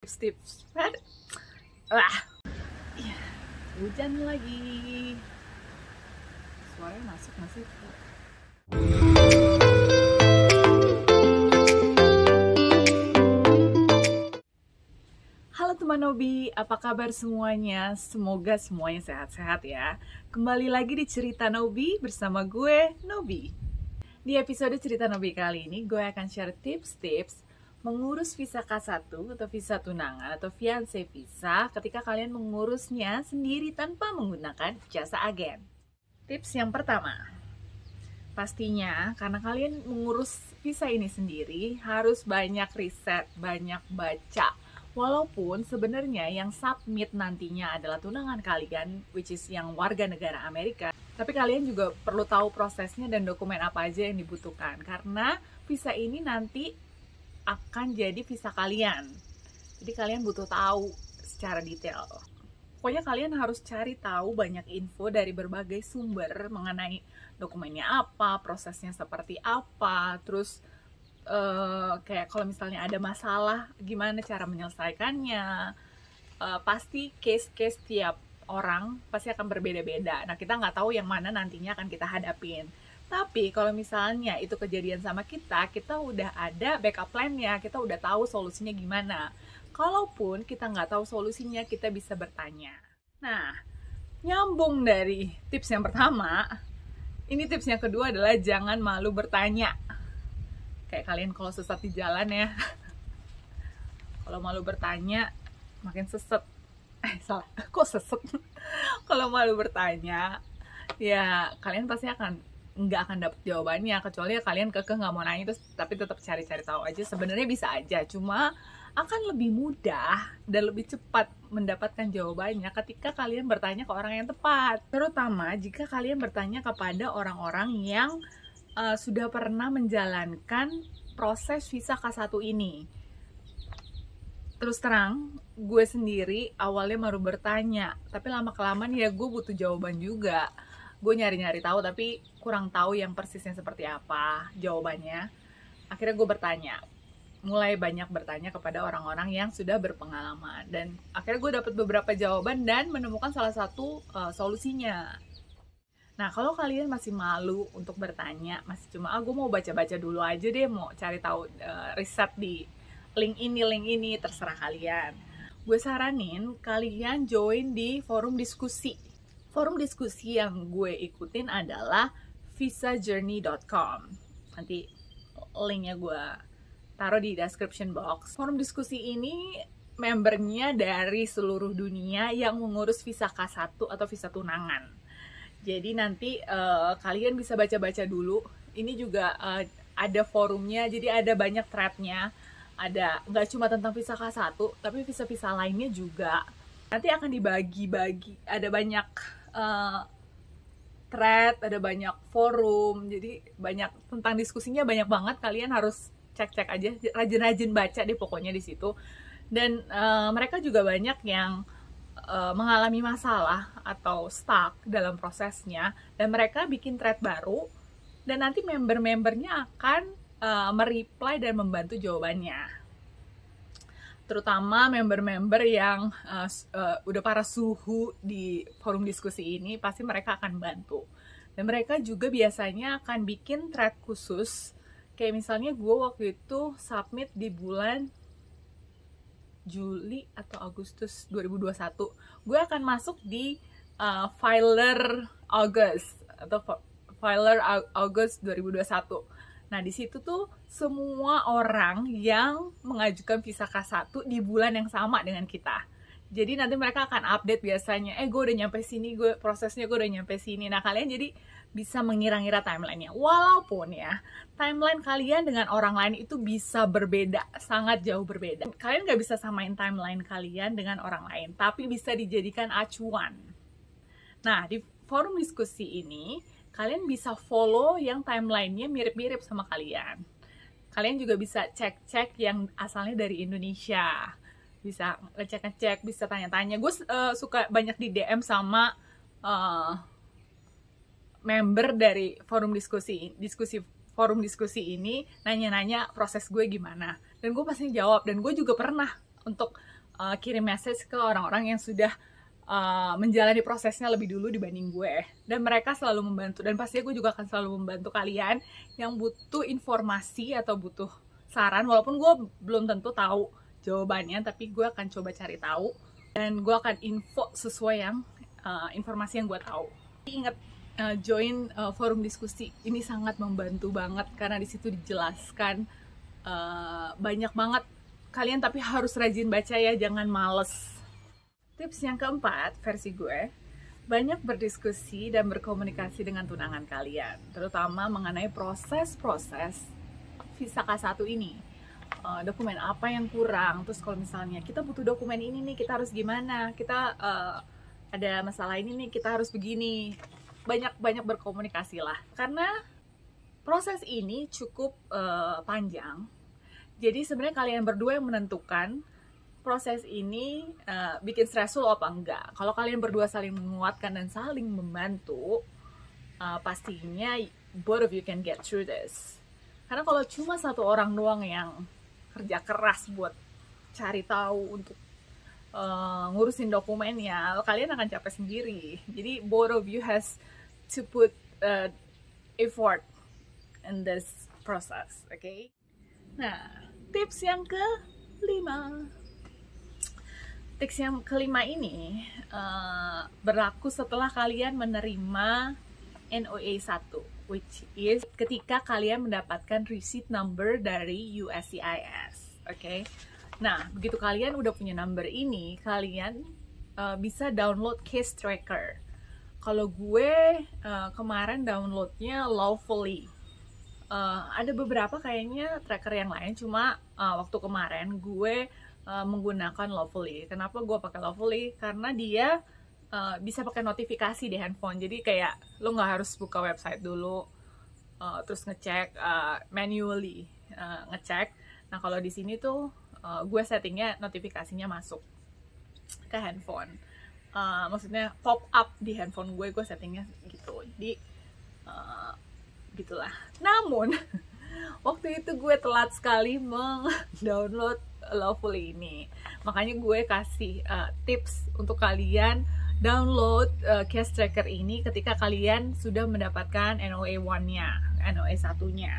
Tips. Ah, ya, hujan lagi. Suaranya masuk nggak sih? Halo teman Nobi, apa kabar semuanya? Semoga semuanya sehat-sehat ya. Kembali lagi di Cerita Nobi bersama gue, Nobi. Di episode Cerita Nobi kali ini, gue akan share tips-tips mengurus visa K1 atau visa tunangan atau fiancé visa ketika kalian mengurusnya sendiri tanpa menggunakan jasa agen. Tips yang pertama, pastinya karena kalian mengurus visa ini sendiri harus banyak riset, banyak baca. Walaupun sebenarnya yang submit nantinya adalah tunangan kalian, which is yang warga negara Amerika, tapi kalian juga perlu tahu prosesnya dan dokumen apa aja yang dibutuhkan. Karena visa ini nanti akan jadi visa kalian. Jadi kalian butuh tahu secara detail. Pokoknya kalian harus cari tahu banyak info dari berbagai sumber mengenai dokumennya apa, prosesnya seperti apa, terus kayak kalau misalnya ada masalah, gimana cara menyelesaikannya. Pasti case-case tiap orang pasti akan berbeda-beda. Nah, kita nggak tahu yang mana nantinya akan kita hadapin. Tapi kalau misalnya itu kejadian sama kita udah ada backup plan-nya, kita udah tahu solusinya gimana. Kalaupun kita nggak tahu solusinya, kita bisa bertanya. Nah, nyambung dari tips yang pertama, ini tips yang kedua adalah jangan malu bertanya. Kayak kalian kalau sesat di jalan ya. Kalau malu bertanya, makin seset. Salah, kok seset? Kalau malu bertanya, ya kalian pasti nggak akan dapet jawabannya, kecuali ya kalian kekeh nggak mau nanya terus tapi tetap cari-cari tahu aja. Sebenarnya bisa aja, cuma akan lebih mudah dan lebih cepat mendapatkan jawabannya ketika kalian bertanya ke orang yang tepat, terutama jika kalian bertanya kepada orang-orang yang sudah pernah menjalankan proses visa K1 ini. Terus terang, gue sendiri awalnya baru bertanya, tapi lama-kelamaan ya gue butuh jawaban juga. Gue nyari-nyari tahu tapi kurang tahu yang persisnya seperti apa jawabannya. Akhirnya gue bertanya, mulai banyak bertanya kepada orang-orang yang sudah berpengalaman, dan akhirnya gue dapat beberapa jawaban dan menemukan salah satu solusinya. Nah, kalau kalian masih malu untuk bertanya, masih cuma gue mau baca-baca dulu aja deh, mau cari tahu riset di link ini, terserah kalian. Gue saranin kalian join di forum diskusi. Forum diskusi yang gue ikutin adalah visajourney.com. Nanti linknya gue taruh di description box. Forum diskusi ini membernya dari seluruh dunia yang mengurus visa K1 atau visa tunangan. Jadi nanti kalian bisa baca-baca dulu. Ini juga ada forumnya, jadi ada banyak threadnya. Ada nggak cuma tentang visa K1, tapi visa-visa lainnya juga. Nanti akan dibagi-bagi, ada banyak thread, ada banyak forum, jadi banyak tentang diskusinya, banyak banget. Kalian harus cek-cek aja, rajin-rajin baca deh pokoknya di situ. Dan mereka juga banyak yang mengalami masalah atau stuck dalam prosesnya, dan mereka bikin thread baru, dan nanti member-membernya akan mereply dan membantu jawabannya. Terutama member-member yang udah para suhu di forum diskusi ini, pasti mereka akan bantu. Dan mereka juga biasanya akan bikin thread khusus. Kayak misalnya gue waktu itu submit di bulan Juli atau Agustus 2021. Gue akan masuk di filer August atau filer August 2021. Nah, di situ tuh semua orang yang mengajukan visa K1 di bulan yang sama dengan kita. Jadi nanti mereka akan update biasanya, gue udah nyampe sini, prosesnya gue udah nyampe sini. Nah, kalian jadi bisa mengira-ngira timelinenya. Walaupun ya, timeline kalian dengan orang lain itu bisa berbeda, sangat jauh berbeda. Kalian nggak bisa samain timeline kalian dengan orang lain, tapi bisa dijadikan acuan. Nah, di forum diskusi ini, kalian bisa follow yang timelinenya mirip-mirip sama kalian. Kalian juga bisa cek-cek yang asalnya dari Indonesia. Bisa ngecek-ngecek, bisa tanya-tanya. Gue suka banyak di DM sama member dari forum diskusi ini, nanya-nanya proses gue gimana. Dan gue pasti jawab. Dan gue juga pernah untuk kirim message ke orang-orang yang sudah menjalani prosesnya lebih dulu dibanding gue. Dan mereka selalu membantu, dan pastinya gue juga akan selalu membantu kalian yang butuh informasi atau butuh saran, walaupun gue belum tentu tahu jawabannya, tapi gue akan coba cari tahu dan gue akan info sesuai yang informasi yang gue tahu. Ingat, join forum diskusi ini sangat membantu banget karena di situ dijelaskan banyak banget kalian, tapi harus rajin baca ya, jangan males. Tips yang keempat versi gue, banyak berdiskusi dan berkomunikasi dengan tunangan kalian, terutama mengenai proses-proses visa K1 ini. Dokumen apa yang kurang, terus kalau misalnya kita butuh dokumen ini nih, kita harus gimana, kita ada masalah ini nih, kita harus begini. Banyak berkomunikasi lah, karena proses ini cukup panjang. Jadi sebenarnya kalian berdua yang menentukan proses ini bikin stressful apa enggak. Kalau kalian berdua saling menguatkan dan saling membantu, pastinya both of you can get through this. Karena kalau cuma satu orang doang yang kerja keras buat cari tahu untuk ngurusin dokumennya, kalian akan capek sendiri. Jadi both of you has to put effort in this process, okay? Nah, tips yang kelima. Tips yang kelima ini berlaku setelah kalian menerima NOA 1, which is ketika kalian mendapatkan receipt number dari USCIS, okay? Nah, begitu kalian udah punya number ini, kalian bisa download case tracker. Kalau gue kemarin downloadnya Lawfully. Ada beberapa kayaknya tracker yang lain, cuma waktu kemarin gue menggunakan Lawfully. Kenapa gue pakai Lawfully? Karena dia bisa pakai notifikasi di handphone. Jadi kayak lo nggak harus buka website dulu, terus ngecek manually ngecek. Nah kalau di sini tuh gue settingnya notifikasinya masuk ke handphone. Maksudnya pop up di handphone gue settingnya gitu. Jadi gitulah. Namun waktu itu gue telat sekali meng-download Lawfully ini. Makanya gue kasih tips untuk kalian download case tracker ini ketika kalian sudah mendapatkan NOA 1-nya, NOA 1-nya.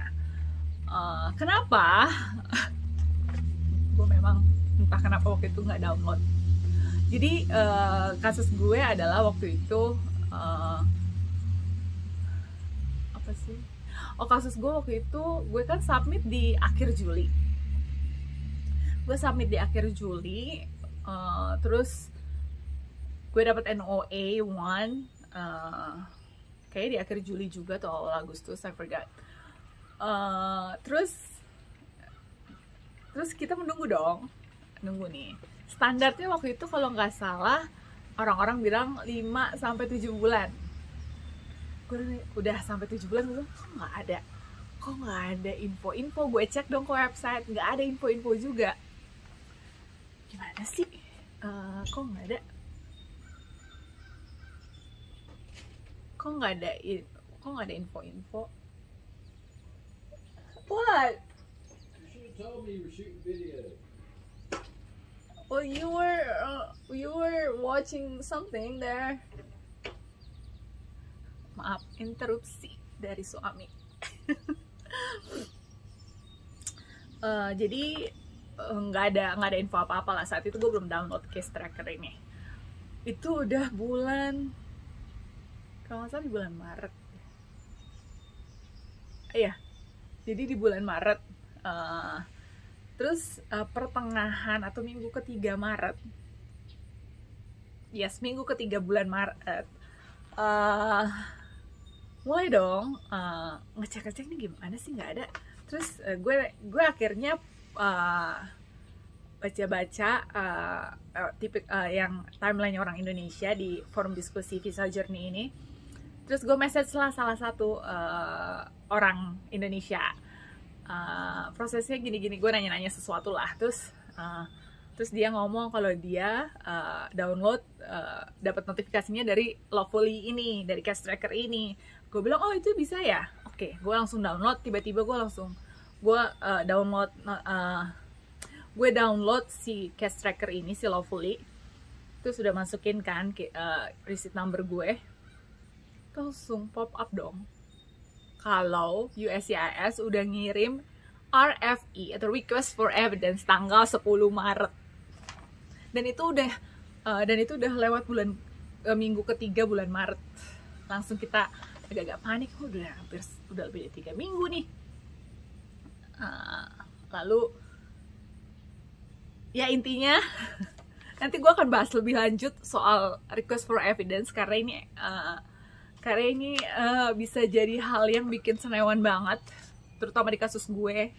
Kenapa? Gue memang entah kenapa waktu itu nggak download. Jadi kasus gue adalah waktu itu apa sih? Oh, kasus gue waktu itu gue kan submit di akhir Juli. Gue submit di akhir Juli, terus gue dapat NOA 1 kayak di akhir Juli juga atau awal Agustus, I forgot. Terus kita menunggu dong, nunggu nih. Standarnya waktu itu kalau nggak salah orang-orang bilang 5-7 bulan. Gue udah sampai 7 bulan, gue kok nggak ada info-info. Gue cek dong ke website, nggak ada info-info juga. Gimana sih? Kok nggak ada info-info? What? You should have told me you were shooting video. Well, you were watching something there. Maaf, interupsi dari suami. Jadi nggak ada info apa-apa lah. Saat itu gue belum download case tracker ini. Itu udah bulan, kalau nggak salah di bulan Maret. Iya, jadi di bulan Maret. Terus pertengahan atau minggu ketiga Maret, minggu ketiga bulan Maret, mulai dong ngecek nih gimana sih, nggak ada. Terus gue akhirnya baca-baca yang timeline orang Indonesia di forum diskusi Visa Journey ini. Terus gue message lah salah satu orang Indonesia. Prosesnya gini-gini, gue nanya-nanya sesuatu lah. Terus dia ngomong kalau dia download, dapat notifikasinya dari Lawfully ini, dari case tracker ini. Gue bilang, oh itu bisa ya? Oke, gue langsung download. Tiba-tiba gue download gue download si cash tracker ini, si Lovely. Itu sudah masukin kan receipt number gue. Langsung pop up dong kalau USCIS udah ngirim RFE atau Request for Evidence tanggal 10 Maret. Dan itu udah lewat minggu ketiga bulan Maret. Langsung kita agak-agak panik, udah lebih dari 3 minggu nih. Lalu ya intinya nanti gue akan bahas lebih lanjut soal Request for Evidence karena ini bisa jadi hal yang bikin senewan banget, terutama di kasus gue.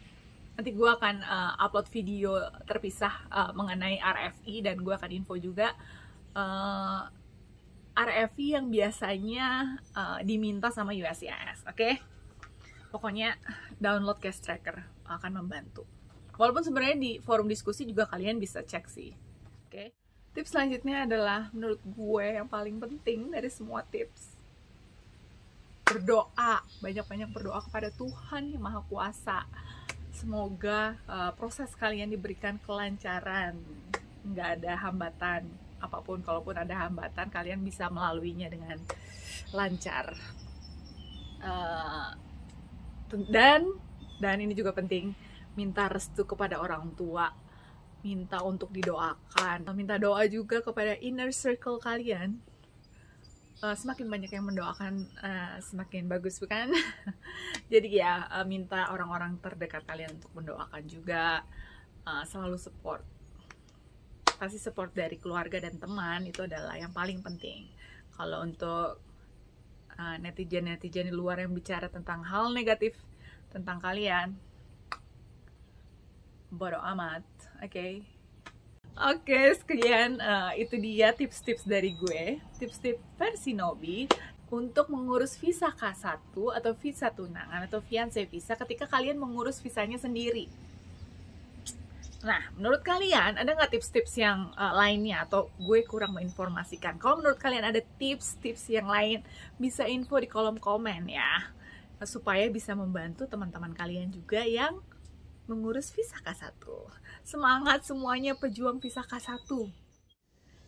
Nanti gue akan upload video terpisah mengenai RFE, dan gue akan info juga RFE yang biasanya diminta sama USCIS. Oke? Pokoknya download cash tracker akan membantu. Walaupun sebenarnya di forum diskusi juga kalian bisa cek sih. Oke? Tips selanjutnya adalah menurut gue yang paling penting dari semua tips, berdoa. Banyak-banyak berdoa kepada Tuhan yang Maha Kuasa. Semoga proses kalian diberikan kelancaran, nggak ada hambatan apapun. Kalaupun ada hambatan, kalian bisa melaluinya dengan lancar. Dan ini juga penting, minta restu kepada orang tua, minta untuk didoakan, minta doa juga kepada inner circle kalian. Semakin banyak yang mendoakan, semakin bagus, bukan? Jadi ya, minta orang-orang terdekat kalian untuk mendoakan juga. Selalu support. Pasti support dari keluarga dan teman, itu adalah yang paling penting. Kalau untuk netizen-netizen di luar yang bicara tentang hal negatif tentang kalian, bodo amat, oke? Oke, sekian itu dia tips-tips dari gue, tips-tips versi Nobi untuk mengurus visa K1 atau visa tunangan atau fiancé visa ketika kalian mengurus visanya sendiri. Nah, menurut kalian ada nggak tips-tips yang lainnya atau gue kurang menginformasikan? Kalau menurut kalian ada tips-tips yang lain, bisa info di kolom komen ya, supaya bisa membantu teman-teman kalian juga yang mengurus visa K1. Semangat semuanya pejuang visa K1.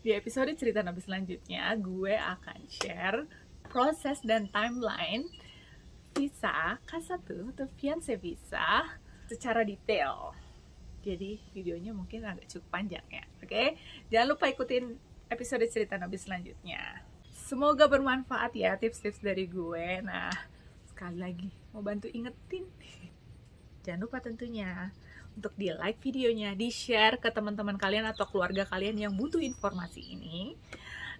Di episode Cerita Nobi selanjutnya, gue akan share proses dan timeline visa K1 atau fiancé visa secara detail. Jadi videonya mungkin agak cukup panjang ya, oke? Jangan lupa ikutin episode Cerita Nobi selanjutnya. Semoga bermanfaat ya tips-tips dari gue. Nah, sekali lagi mau bantu ingetin, jangan lupa tentunya untuk di-like videonya, di-share ke teman-teman kalian atau keluarga kalian yang butuh informasi ini.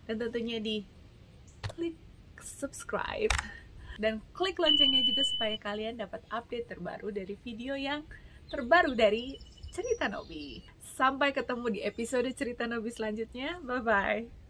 Dan tentunya di-klik subscribe. Dan klik loncengnya juga supaya kalian dapat update terbaru dari video yang terbaru dari Cerita Nobi. Sampai ketemu di episode Cerita Nobi selanjutnya. Bye-bye.